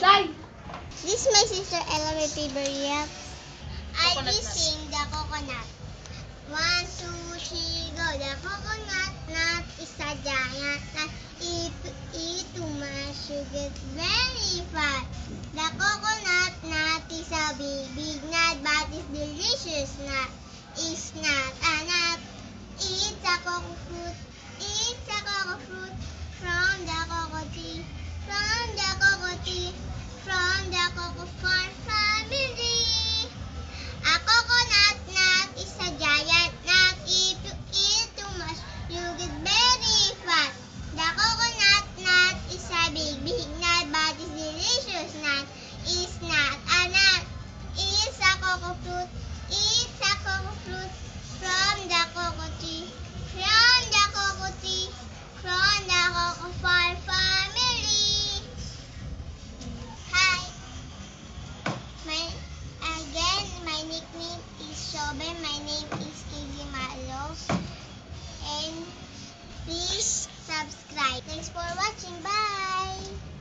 Slide! This is my sister Ella, my favorite. I Coconut will nut. sing the coconut. 1, 2, 3, go. The coconut nut is a giant nut. If you eat too much, you get very fat. The coconut nut is a big nut, but it's delicious nut. It's not a nut. It's a cocoa fruit. It's a cocoa fruit from the cocoa tree. From the cocoa tree. From the cocoa farm family. A coconut nut is a giant nut. If you eat too much, you get very fat. The coconut nut is a big nut, but it's delicious nut. It's not a nut. It's a cocoa fruit. It's a cocoa fruit from the cocoa tree. From the cocoa tree. From the cocoa farm family. Hi. My nickname is Shobe. My name is Kizzy Malo. And please subscribe. Thanks for watching. Bye.